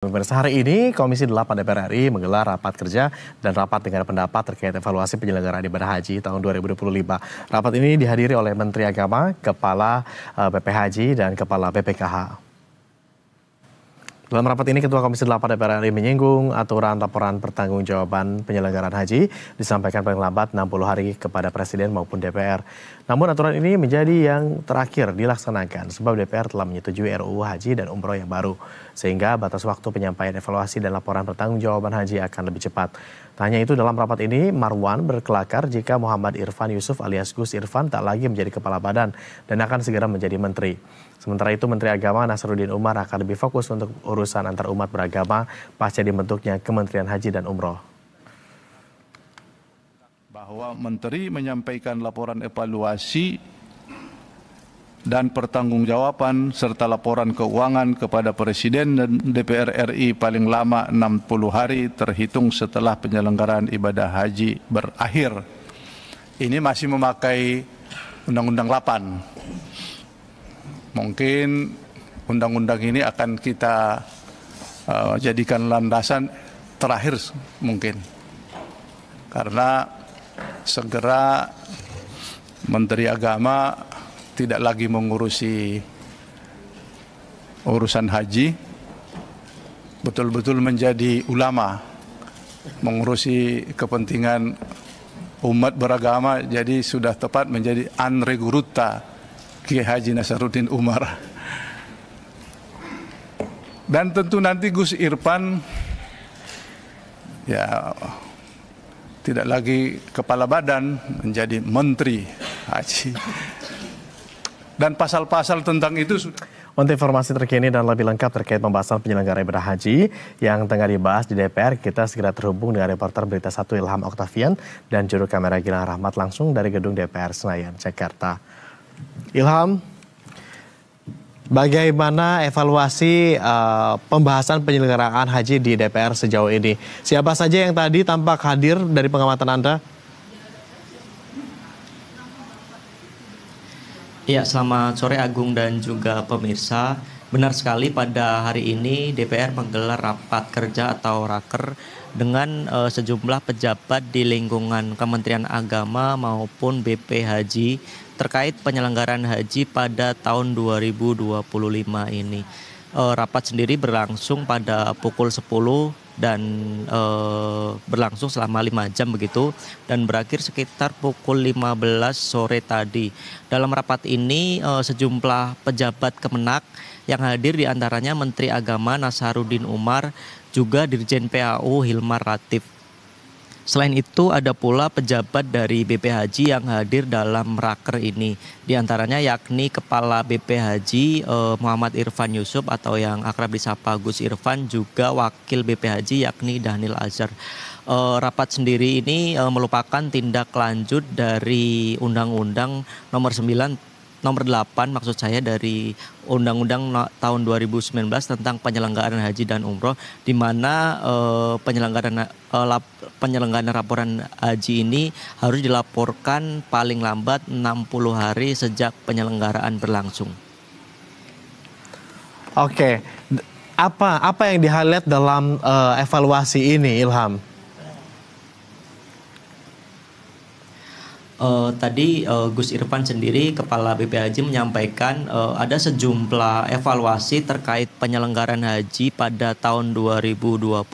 Pemirsa, hari ini Komisi 8 DPR RI menggelar rapat kerja dan rapat dengar pendapat terkait evaluasi penyelenggaraan ibadah haji tahun 2025. Rapat ini dihadiri oleh Menteri Agama, Kepala BPH dan Kepala BPKH. Dalam rapat ini, Ketua Komisi 8 DPR RI menyinggung aturan laporan pertanggungjawaban penyelenggaraan haji disampaikan paling lambat 60 hari kepada Presiden maupun DPR. Namun aturan ini menjadi yang terakhir dilaksanakan sebab DPR telah menyetujui RUU Haji dan Umroh yang baru. Sehingga batas waktu penyampaian evaluasi dan laporan pertanggungjawaban haji akan lebih cepat. Tak hanya itu, dalam rapat ini Marwan berkelakar jika Muhammad Irfan Yusuf alias Gus Irfan tak lagi menjadi kepala badan dan akan segera menjadi menteri. Sementara itu, Menteri Agama Nasaruddin Umar akan lebih fokus untuk urusan antar umat beragama pasca dibentuknya Kementerian Haji dan Umroh. Bahwa Menteri menyampaikan laporan evaluasi dan pertanggungjawaban serta laporan keuangan kepada Presiden dan DPR RI paling lama 60 hari terhitung setelah penyelenggaraan ibadah haji berakhir. Ini masih memakai Undang-Undang 8. Mungkin undang-undang ini akan kita jadikan landasan terakhir mungkin. Karena segera Menteri Agama tidak lagi mengurusi urusan haji, betul-betul menjadi ulama, mengurusi kepentingan umat beragama, jadi sudah tepat menjadi Anre Guruta Kiai Haji Nasaruddin Umar. Dan tentu nanti Gus Irfan ya tidak lagi kepala badan, menjadi menteri haji. Dan pasal-pasal tentang itu sudah. Untuk informasi terkini dan lebih lengkap terkait pembahasan penyelenggaraan ibadah haji yang tengah dibahas di DPR, kita segera terhubung dengan reporter Berita 1 Ilham Oktavian dan juru kamera Gilang Rahmat langsung dari gedung DPR Senayan, Jakarta. Ilham, bagaimana evaluasi pembahasan penyelenggaraan haji di DPR sejauh ini? Siapa saja yang tadi tampak hadir dari pengamatan Anda? Ya, selamat sore Agung dan juga pemirsa. Benar sekali, pada hari ini DPR menggelar rapat kerja atau raker dengan sejumlah pejabat di lingkungan Kementerian Agama maupun BP Haji terkait penyelenggaraan haji pada tahun 2025 ini. Rapat sendiri berlangsung pada pukul 10 dan berlangsung selama 5 jam begitu dan berakhir sekitar pukul 15 sore tadi. Dalam rapat ini sejumlah pejabat Kemenak yang hadir diantaranya Menteri Agama Nasaruddin Umar, juga Dirjen PAU Hilmar Latif. Selain itu ada pula pejabat dari BP Haji yang hadir dalam raker ini. Di antaranya yakni Kepala BP Haji Muhammad Irfan Yusuf atau yang akrab disapa Gus Irfan, juga Wakil BP Haji yakni Dhanil Azhar. Rapat sendiri ini merupakan tindak lanjut dari Undang-Undang nomor 8 maksud saya dari Undang-Undang tahun 2019 tentang penyelenggaraan haji dan umroh, di mana penyelenggaraan laporan haji ini harus dilaporkan paling lambat 60 hari sejak penyelenggaraan berlangsung. Oke, apa yang di-highlight dalam evaluasi ini, Ilham? Tadi Gus Irfan sendiri, Kepala BP Haji, menyampaikan ada sejumlah evaluasi terkait penyelenggaraan haji pada tahun 2025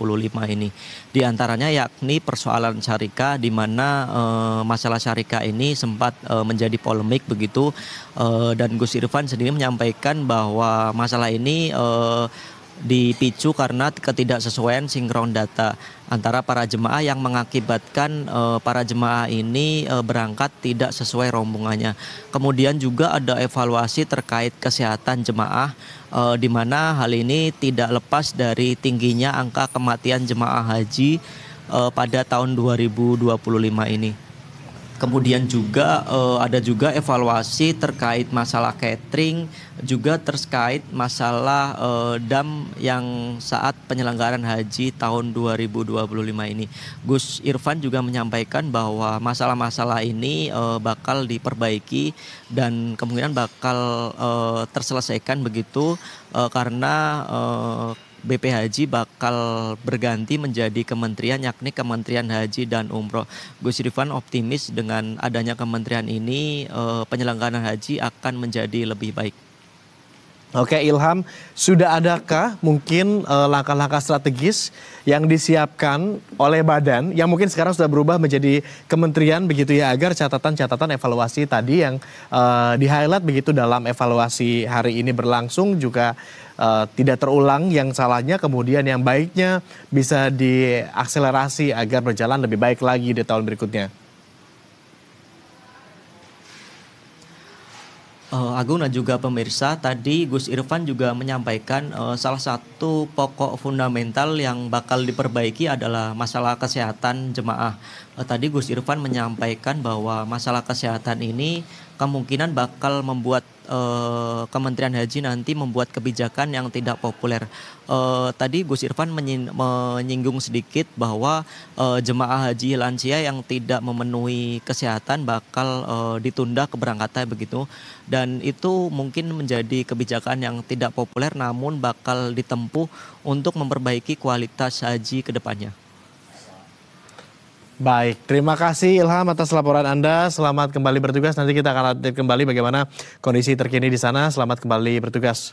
ini. Di antaranya yakni persoalan syarikah, di mana masalah syarikah ini sempat menjadi polemik begitu, dan Gus Irfan sendiri menyampaikan bahwa masalah ini dipicu karena ketidaksesuaian sinkron data antara para jemaah yang mengakibatkan para jemaah ini berangkat tidak sesuai rombongannya. Kemudian juga ada evaluasi terkait kesehatan jemaah, di mana hal ini tidak lepas dari tingginya angka kematian jemaah haji pada tahun 2025 ini. Kemudian juga ada juga evaluasi terkait masalah catering, juga terkait masalah dam yang saat penyelenggaraan haji tahun 2025 ini. Gus Irfan juga menyampaikan bahwa masalah-masalah ini bakal diperbaiki dan kemungkinan bakal terselesaikan begitu, karena BP Haji bakal berganti menjadi kementerian, yakni Kementerian Haji dan Umroh. Gus Irfan optimis dengan adanya kementerian ini penyelenggaraan haji akan menjadi lebih baik. Oke, Ilham, sudah adakah mungkin langkah-langkah strategis yang disiapkan oleh badan yang mungkin sekarang sudah berubah menjadi kementerian begitu ya, agar catatan-catatan evaluasi tadi yang di-highlight begitu dalam evaluasi hari ini berlangsung juga tidak terulang, yang salahnya kemudian yang baiknya bisa diakselerasi agar berjalan lebih baik lagi di tahun berikutnya? Agung dan juga pemirsa, tadi Gus Irfan juga menyampaikan salah satu pokok fundamental yang bakal diperbaiki adalah masalah kesehatan jemaah. Tadi Gus Irfan menyampaikan bahwa masalah kesehatan ini kemungkinan bakal membuat Kementerian Haji nanti membuat kebijakan yang tidak populer. Tadi Gus Irfan menyinggung sedikit bahwa jemaah haji lansia yang tidak memenuhi kesehatan bakal ditunda keberangkatan begitu, dan itu mungkin menjadi kebijakan yang tidak populer namun bakal ditempuh untuk memperbaiki kualitas haji ke depannya. Baik, terima kasih Ilham atas laporan Anda. Selamat kembali bertugas. Nanti kita akan update kembali bagaimana kondisi terkini di sana. Selamat kembali bertugas.